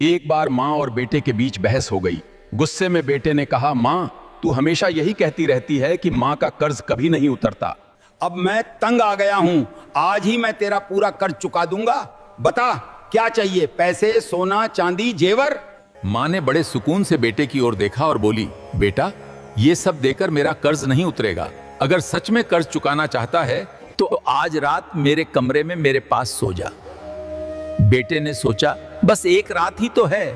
एक बार माँ और बेटे के बीच बहस हो गई। गुस्से में बेटे ने कहा, माँ तू हमेशा यही कहती रहती है कि माँ का कर्ज कभी नहीं उतरता। अब मैं तंग आ गया हूं, आज ही मैं तेरा पूरा कर्ज चुका दूंगा। बता क्या चाहिए, पैसे, सोना, चांदी, जेवर? माँ ने बड़े सुकून से बेटे की ओर देखा और बोली, बेटा ये सब देकर मेरा कर्ज नहीं उतरेगा। अगर सच में कर्ज चुकाना चाहता है तो आज रात मेरे कमरे में मेरे पास सो जा। बेटे ने सोचा बस एक रात ही तो है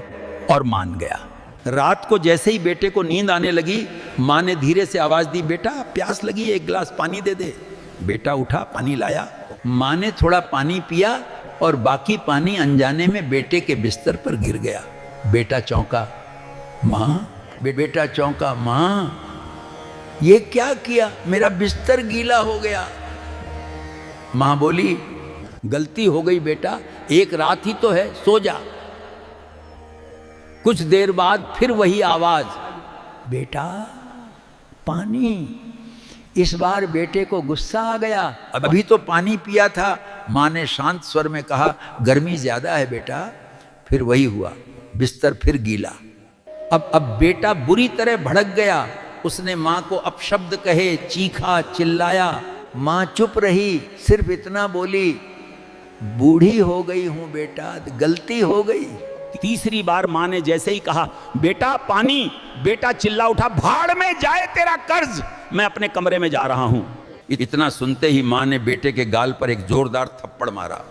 और मान गया। रात को जैसे ही बेटे को नींद आने लगी, माँ ने धीरे से आवाज दी, बेटा प्यास लगी है, एक गिलास पानी दे दे। बेटा उठा, पानी लाया। माँ ने थोड़ा पानी पिया और बाकी पानी अनजाने में बेटे के बिस्तर पर गिर गया। बेटा चौंका, माँ, बेटा चौंका, माँ ये क्या किया, मेरा बिस्तर गीला हो गया। माँ बोली, गलती हो गई बेटा, एक रात ही तो है, सो जा। कुछ देर बाद फिर वही आवाज, बेटा पानी। इस बार बेटे को गुस्सा आ गया, अभी तो पानी पिया था। माँ ने शांत स्वर में कहा, गर्मी ज्यादा है बेटा। फिर वही हुआ, बिस्तर फिर गीला। अब बेटा बुरी तरह भड़क गया। उसने माँ को अपशब्द कहे, चीखा, चिल्लाया। माँ चुप रही, सिर्फ इतना बोली, बूढ़ी हो गई हूं बेटा, गलती हो गई। तीसरी बार माँ ने जैसे ही कहा, बेटा पानी, बेटा चिल्ला उठा, भाड़ में जाए तेरा कर्ज, मैं अपने कमरे में जा रहा हूं। इतना सुनते ही माँ ने बेटे के गाल पर एक जोरदार थप्पड़ मारा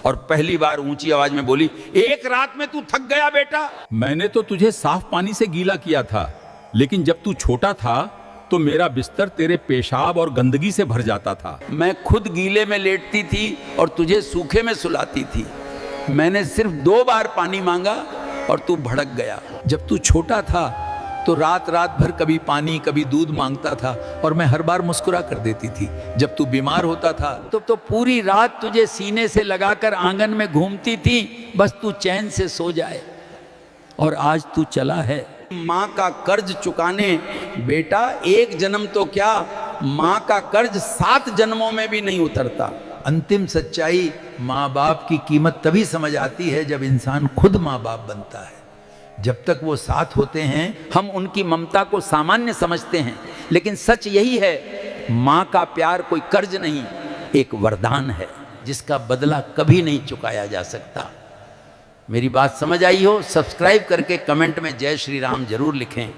और पहली बार ऊंची आवाज में बोली, एक रात में तू थक गया बेटा। मैंने तो तुझे साफ पानी से गीला किया था, लेकिन जब तू छोटा था तो मेरा बिस्तर तेरे पेशाब और गंदगी से भर जाता था। मैं खुद गीले में लेटती थी और तुझे सूखे में सुलाती थी। मैंने सिर्फ 2 बार पानी मांगा और तू भड़क गया। जब तू छोटा था तो रात रात भर कभी पानी कभी दूध मांगता था और मैं हर बार मुस्कुरा कर देती थी। जब तू बीमार होता था तो पूरी रात तुझे सीने से लगाकर आंगन में घूमती थी, बस तू चैन से सो जाए। और आज तू चला है माँ का कर्ज चुकाने। बेटा एक जन्म तो क्या, माँ का कर्ज 7 जन्मों में भी नहीं उतरता। अंतिम सच्चाई, माँ बाप की कीमत तभी समझ आती है जब इंसान खुद माँ बाप बनता है। जब तक वो साथ होते हैं हम उनकी ममता को सामान्य समझते हैं, लेकिन सच यही है, माँ का प्यार कोई कर्ज नहीं, एक वरदान है जिसका बदला कभी नहीं चुकाया जा सकता। मेरी बात समझ आई हो, सब्सक्राइब करके कमेंट में जय श्री राम जरूर लिखें।